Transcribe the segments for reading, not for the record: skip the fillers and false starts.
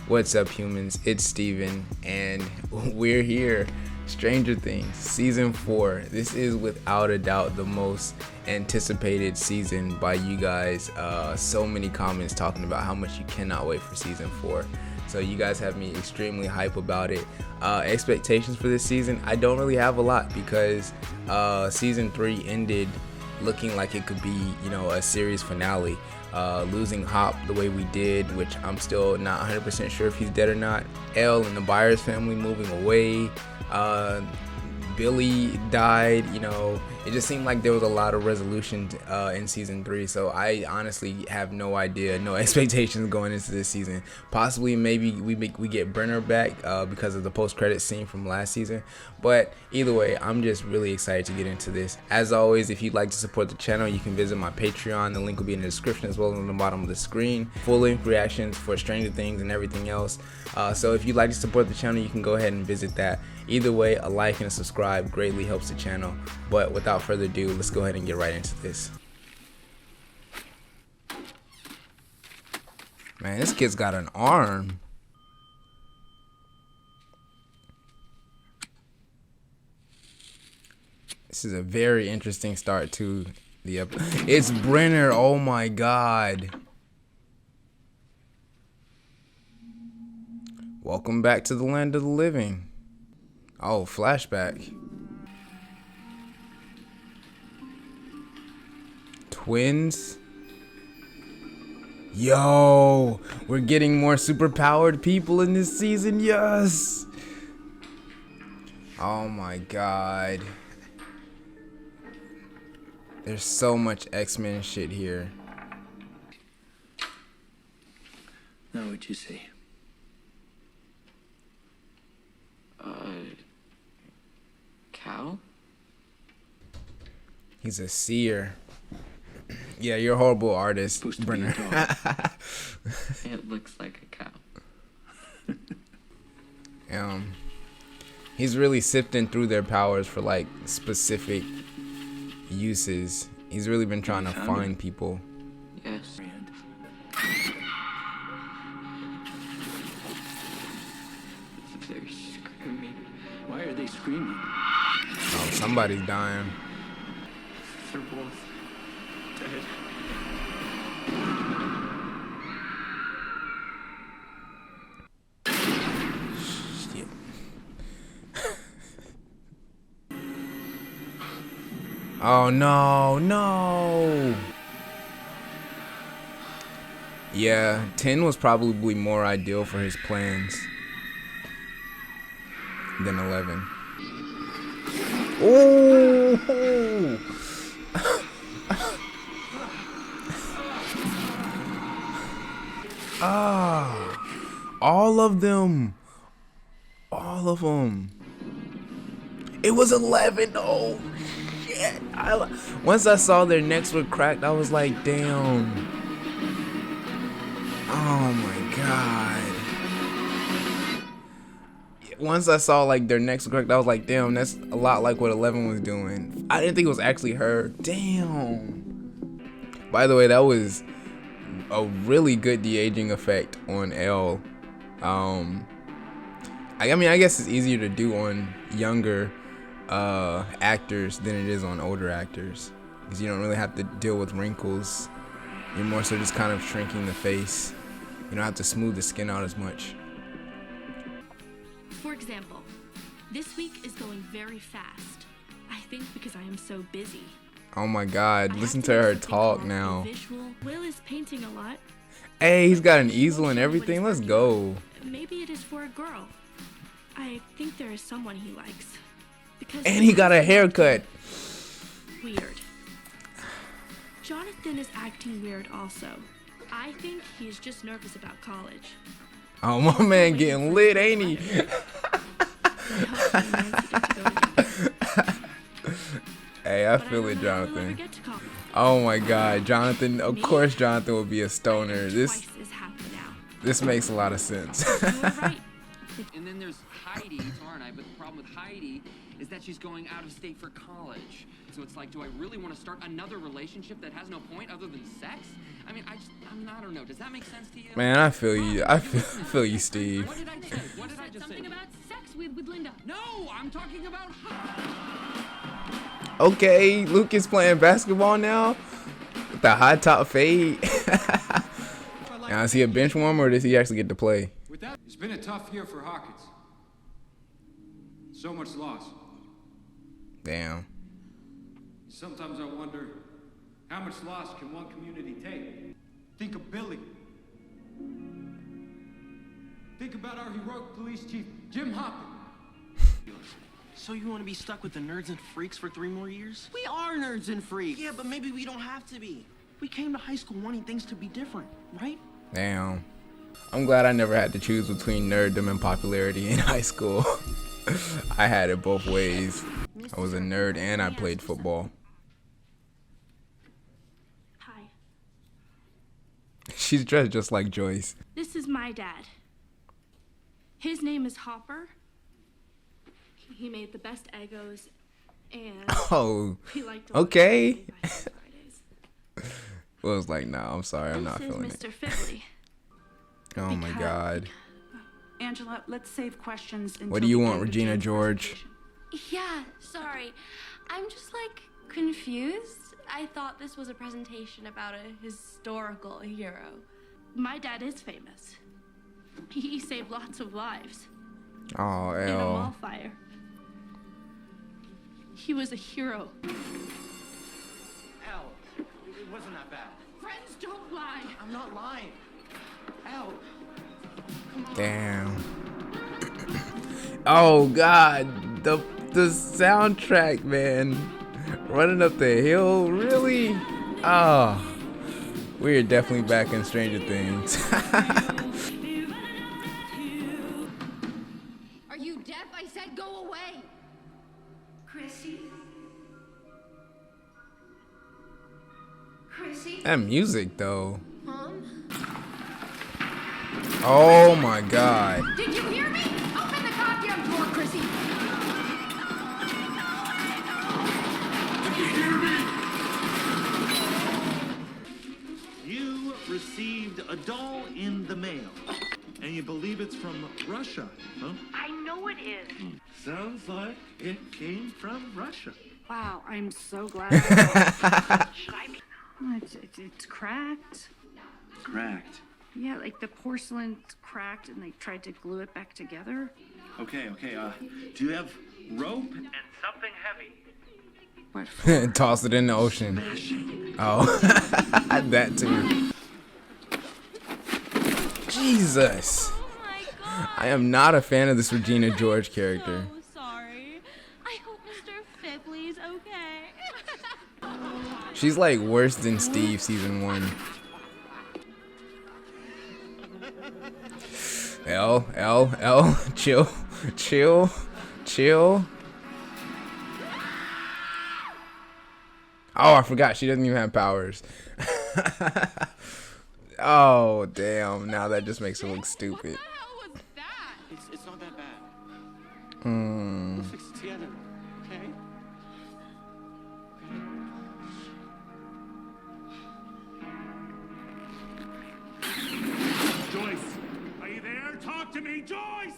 What's up, humans? It's Steven, and we're here. Stranger Things season 4. This is without a doubt the most anticipated season by you guys. So many comments talking about how much you cannot wait for season 4. So you guys have me extremely hype about it. Expectations for this season, I don't really have a lot because season 3 ended looking like it could be, a series finale. Losing Hop the way we did, which I'm still not 100% sure if he's dead or not. Elle and the Byers family moving away. Billy died, it just seemed like there was a lot of resolution in season 3, so I honestly have no idea, no expectations going into this season. Possibly maybe we get Brenner back because of the post-credit scene from last season, but either way, I'm just really excited to get into this. As always, if you'd like to support the channel, you can visit my Patreon. The link will be in the description as well as on the bottom of the screen. Full-length reactions for Stranger Things and everything else. So if you'd like to support the channel, you can go ahead and visit that. Either way, a like and a subscribe greatly helps the channel. But without further ado, let's go ahead and get right into this. Man, this kid's got an arm. This is a very interesting start to the episode. It's Brenner, oh my god. Welcome back to the land of the living. Oh, flashback. Twins. Yo, we're getting more superpowered people in this season. Yes. Oh my god. There's so much X-Men shit here. Now what'd you say? Cow? He's a seer. Yeah, you're a horrible artist, Brenner. It looks like a cow. He's really sifting through their powers for like specific uses. He's really been trying to find people. Yes. They're screaming. Why are they screaming? Oh, somebody's dying. They're both dead. Shit. Oh no, no. Yeah, 10 was probably more ideal for his plans than 11. Oh! Ah! All of them. All of them. It was 11. Oh shit! Once I saw their necks were cracked, I was like, damn. Oh my god. Once I saw like their necks were cracked, I was like, damn, that's a lot like what 11 was doing. I didn't think it was actually her. Damn. By the way, that was a really good de-aging effect on Elle. I mean, I guess it's easier to do on younger actors than it is on older actors, because you don't really have to deal with wrinkles. You're more so just kind of shrinking the face. You don't have to smooth the skin out as much. For example, this week is going very fast. I think because I am so busy. Oh my god, listen to her talk now. Visual. Will is painting a lot. Hey, he's got an easel and everything. Let's go. Maybe it is for a girl. I think there is someone he likes. Because And he got a haircut. Weird. Jonathan is acting weird also. I think he's just nervous about college. Oh, my man getting lit, ain't he? Hey, I feel it, Jonathan. Oh my god, Jonathan. Of course Jonathan will be a stoner. This makes a lot of sense. And then there's Heidi tomorrow night, but the problem with Heidi is that she's going out of state for college. So it's like, do I really want to start another relationship that has no point other than sex? I mean, I don't know. Does that make sense to you? Man, I feel you. I feel you, Steve. What did I say? What did I just say? Something about sex with Linda. No, I'm talking about. Okay, Luke is playing basketball now with the high top fade. Now, is he a bench warmer or does he actually get to play? It's been a tough year for Hawkins. So much loss. Damn. Sometimes I wonder, how much loss can one community take? Think of Billy. Think about our heroic police chief, Jim Hopkins. So you want to be stuck with the nerds and freaks for 3 more years? We are nerds and freaks. Yeah, but maybe we don't have to be. We came to high school wanting things to be different, right? Damn. I'm glad I never had to choose between nerddom and popularity in high school. I had it both ways. I was a nerd and I played football. Hi. She's dressed just like Joyce. This is my dad. His name is Hopper. He made the best Eggos, and Oh, he liked to watch okay. Fridays on Fridays. Well, I was like, no, I'm sorry, I'm not feeling This it. is Mr. Fibley. Oh my God. Angela, let's save questions until What do you the want, end of Regina Jane's George? presentation. Yeah, sorry. I'm just like confused. I thought this was a presentation about a historical hero. My dad is famous. He saved lots of lives Oh, in a L. mall fire. He was a hero. Al, it wasn't that bad. Friends don't lie. I'm not lying. Al, Damn. Oh God, the soundtrack, man. Running up the hill, really? Oh, we're definitely back in Stranger Things. Are you deaf? I said go away. Chrissy? Chrissy? That music, though. Mom? Oh my God. Did you hear me? Open the goddamn door, Chrissy. You received a doll in the mail, and you believe it's from Russia, huh? I know it is. Sounds like it came from Russia. Wow, I'm so glad. Should I be? Oh, it's cracked. Cracked. Yeah, like the porcelain's cracked and they tried to glue it back together. Okay, do you have rope? And something heavy. What for? Toss it in the ocean. Oh, that too. Jesus. Oh my god. I am not a fan of this Regina George character. So sorry. I hope Mr. Fibley's okay. She's like worse than Steve season 1. L, chill. Oh, I forgot she doesn't even have powers. Oh, damn. Now that just makes her look stupid. What the hell was that? it's not that bad. Hmm. We'll fix it together, okay? Joyce, are you there? Talk to me, Joyce!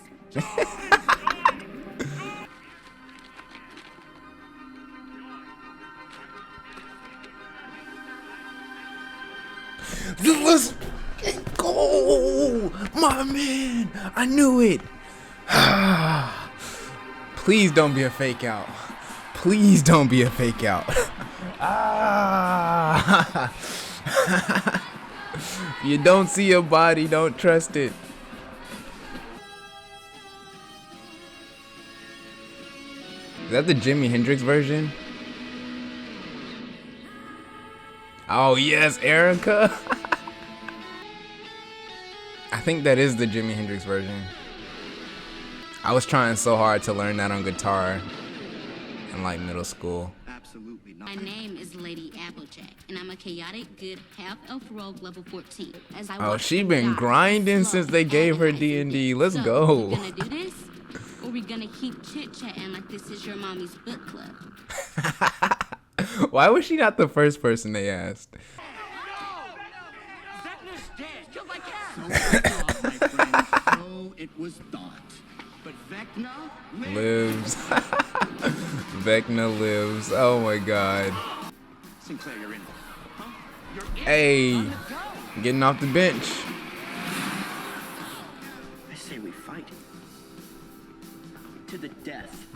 Let's go, my man. I knew it. Please don't be a fake out. Please don't be a fake out. If you don't see your body, don't trust it. Is that the Jimi Hendrix version? Oh yes, Erica. I think that is the Jimi Hendrix version. I was trying so hard to learn that on guitar in like middle school. Absolutely not. My name is Lady Applejack, and I'm a chaotic, good, half-elf rogue level 14. As I Oh, watch she them been die, grinding slow, since they gave her agonizing. D&D. Let's So, go. you gonna do this, Or we gonna keep chit-chatting like this is your mommy's book club? Why was she not the first person they asked? Vecna's dead. Killed by cat. So it was thought, my friend. So it was thought. But Vecna Lives. Vecna lives. Oh my god. Sinclair, you're in. Huh? You're in. Hey, getting off the bench. I say we fight. To the death.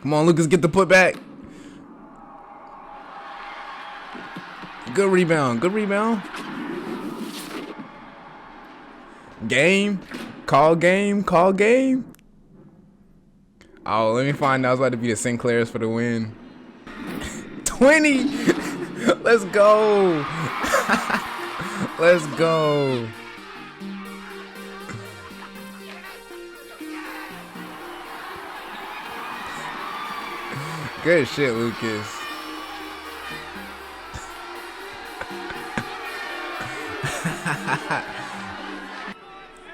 Come on, Lucas, get the putback. Good rebound. Good rebound. Game. Call game. Call game. Oh, let me find out. It's about to be the Sinclairs for the win. 20. Let's go. Let's go. Good shit, Lucas.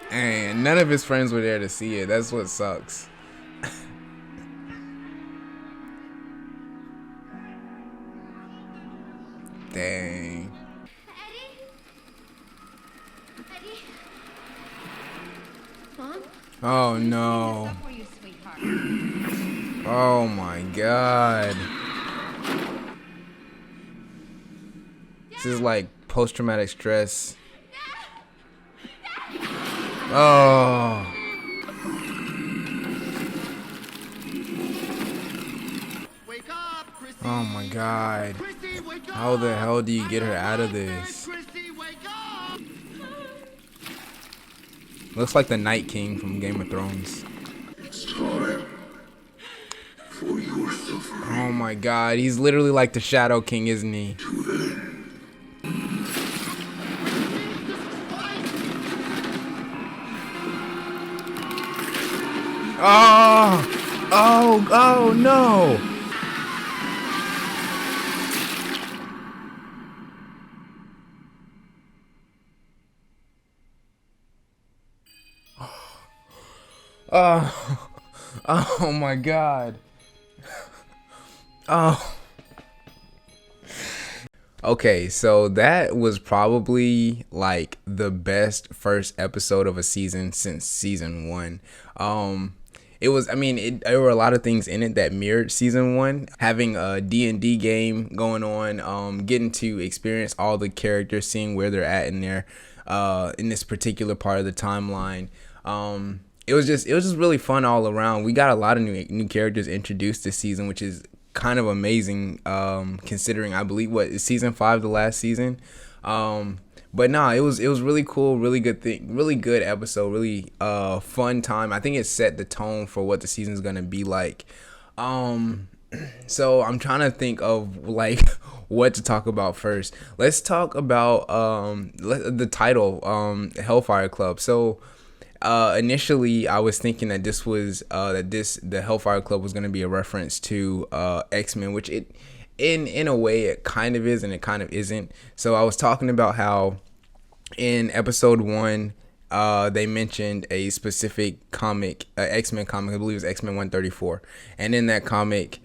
And none of his friends were there to see it. That's what sucks. Dang. Eddie? Mom? Oh no. Oh my god. This is like post-traumatic stress. Oh. Wake up, Chrissy. Oh my god. Chrissy, wake up. How the hell do you get her out of this? Chrissy, wake up. Looks like the Night King from Game of Thrones. It's time for your suffering. Oh my god, he's literally like the Shadow King, isn't he? Oh no! Oh my god. Oh. Okay, so that was probably like the best first episode of a season since season 1. It was, I mean, there were a lot of things in it that mirrored season 1. Having a D&D game going on, getting to experience all the characters, seeing where they're at in their, in this particular part of the timeline. It was just really fun all around. We got a lot of new characters introduced this season, which is kind of amazing, considering I believe is season 5 the last season. But nah, it was really cool, really good thing, really good episode, really fun time. I think it set the tone for what the season's gonna be like. So I'm trying to think of like what to talk about first. Let's talk about the title, Hellfire Club. So initially I was thinking that this was the Hellfire Club was going to be a reference to X-Men, which it in a way it kind of is and it kind of isn't. So I was talking about how in episode 1 they mentioned a specific comic, X-Men comic, I believe it was X-Men 134, and in that comic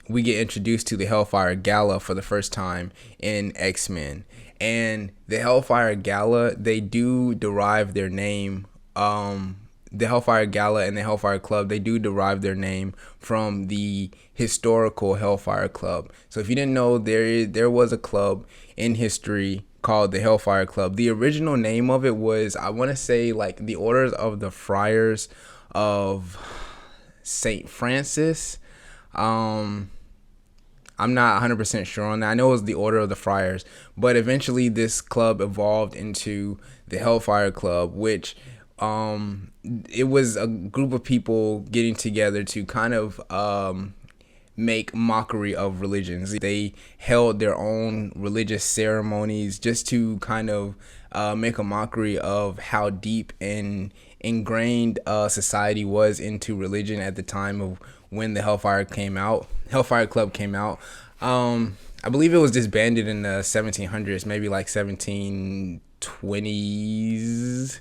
we get introduced to the Hellfire Gala for the first time in X-Men. And the Hellfire Gala, they do derive their name, the Hellfire Gala and the Hellfire Club, they do derive their name from the historical Hellfire Club. So if you didn't know, there was a club in history called the Hellfire Club. The original name of it was, I want to say, like the Orders of the Friars of St. Francis. I'm not 100% sure on that. I know it was the Order of the Friars, but eventually this club evolved into the Hellfire Club, which it was a group of people getting together to kind of make mockery of religions. They held their own religious ceremonies just to kind of make a mockery of how deep and ingrained society was into religion at the time of when the Hellfire Club came out. I believe it was disbanded in the 1700s, maybe like 1720s,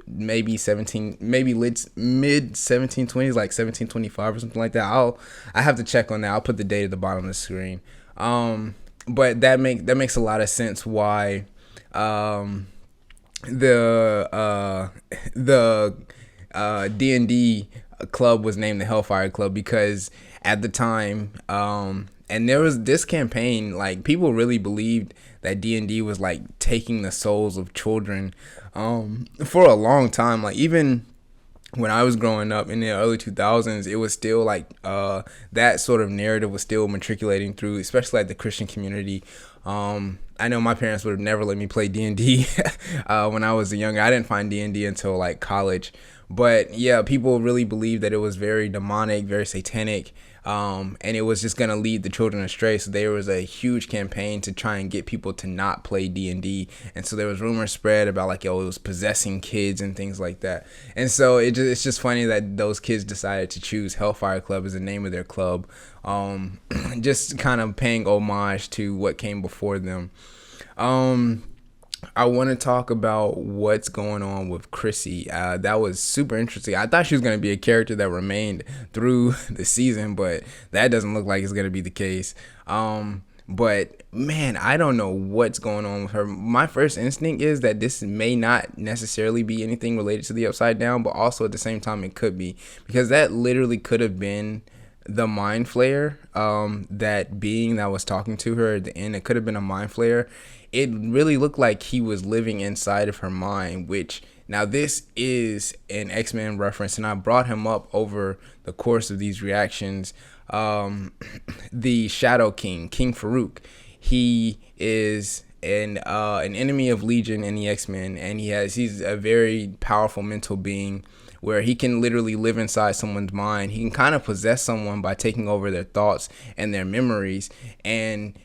maybe 17, maybe mid 1720s, like 1725 or something like that. I have to check on that. I'll put the date at the bottom of the screen. But that makes a lot of sense why the D&D club was named the Hellfire Club, because at the time, and there was this campaign, like people really believed that D&D was like taking the souls of children for a long time. Like even when I was growing up in the early 2000s, it was still like that sort of narrative was still matriculating through, especially like the Christian community. I know my parents would have never let me play D&D when I was younger. I didn't find D&D until like college. But yeah, people really believed that it was very demonic, very satanic, and it was just going to lead the children astray. So there was a huge campaign to try and get people to not play D&D. And so there was rumors spread about like, it was possessing kids and things like that. And so it's just funny that those kids decided to choose Hellfire Club as the name of their club, just kind of paying homage to what came before them. I want to talk about what's going on with Chrissy. That was super interesting. I thought she was going to be a character that remained through the season, but that doesn't look like it's going to be the case. But man, I don't know what's going on with her. My first instinct is that this may not necessarily be anything related to the Upside Down, but also at the same time it could be, because that literally could have been the mind flayer, that being that was talking to her at the end. It could have been a mind flayer. It really looked like he was living inside of her mind, which now this is an X-Men reference, and I brought him up over the course of these reactions. The Shadow King, King Farouk, he is an enemy of Legion in the X-Men, and he's a very powerful mental being where he can literally live inside someone's mind. He can kind of possess someone by taking over their thoughts and their memories. And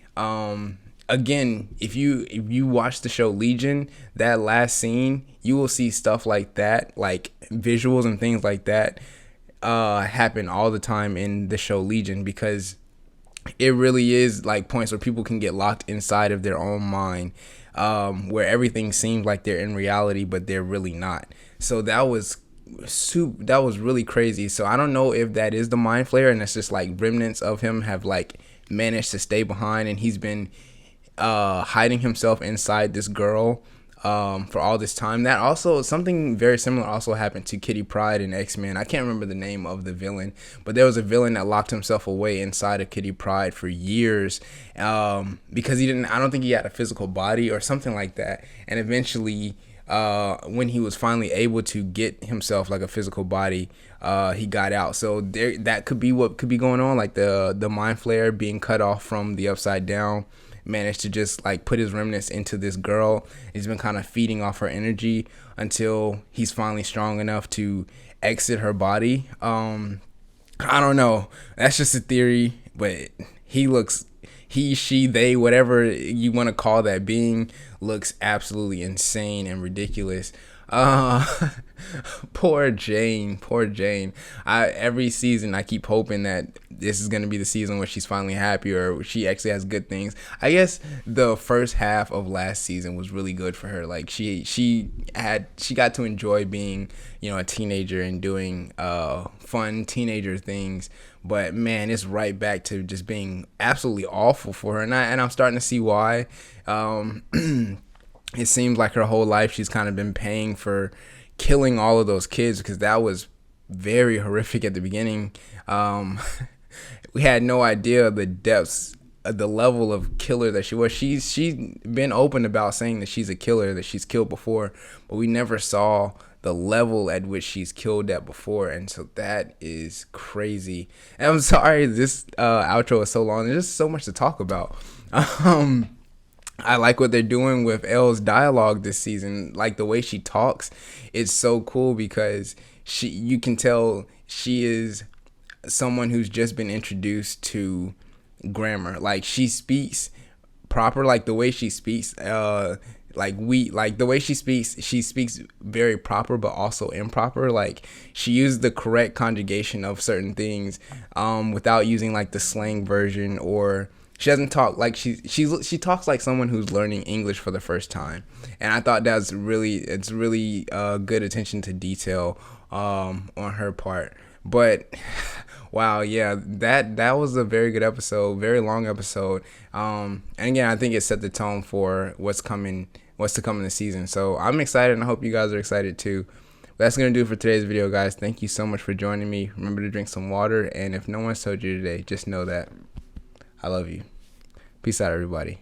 again, if you watch the show Legion, that last scene, you will see stuff like that, like visuals and things like that happen all the time in the show Legion, because it really is like points where people can get locked inside of their own mind, where everything seems like they're in reality, but they're really not. So that was really crazy. So I don't know if that is the mind flayer, and it's just like remnants of him have like managed to stay behind, and he's been hiding himself inside this girl for all this time. That also, something very similar also happened to Kitty Pryde in X-Men. I can't remember the name of the villain, but there was a villain that locked himself away inside of Kitty Pryde for years, because I don't think he had a physical body or something like that. And eventually, when he was finally able to get himself like a physical body, he got out. So that could be what could be going on, like the mind flayer being cut off from the Upside Down managed to just like put his remnants into this girl. He's been kind of feeding off her energy until he's finally strong enough to exit her body. I don't know, that's just a theory, but he, she, they, whatever you want to call that being, looks absolutely insane and ridiculous. Poor Jane. Every season I keep hoping that this is going to be the season where she's finally happy, or she actually has good things. I guess the first half of last season was really good for her. Like she got to enjoy being, a teenager and doing fun teenager things. But man, it's right back to just being absolutely awful for her, and I'm starting to see why. It seems like her whole life she's kind of been paying for killing all of those kids, because that was very horrific at the beginning. We had no idea the depths, the level of killer that she was. She's been open about saying that she's a killer, that she's killed before, but we never saw the level at which she's killed at before. And so that is crazy. And I'm sorry this outro is so long. There's just so much to talk about. I like what they're doing with Elle's dialogue this season. Like the way she talks, it's so cool, because you can tell she is someone who's just been introduced to grammar. Like she speaks proper, like the way she speaks, the way she speaks very proper, but also improper. Like she used the correct conjugation of certain things, without using like the slang version or She doesn't talk like she talks like someone who's learning English for the first time, and I thought it's really good attention to detail on her part. But wow, yeah, that was a very good episode, very long episode. And again, I think it set the tone for what's to come in the season. So I'm excited, and I hope you guys are excited too. That's gonna do it for today's video, guys. Thank you so much for joining me. Remember to drink some water, and if no one's told you today, just know that I love you. Peace out, everybody.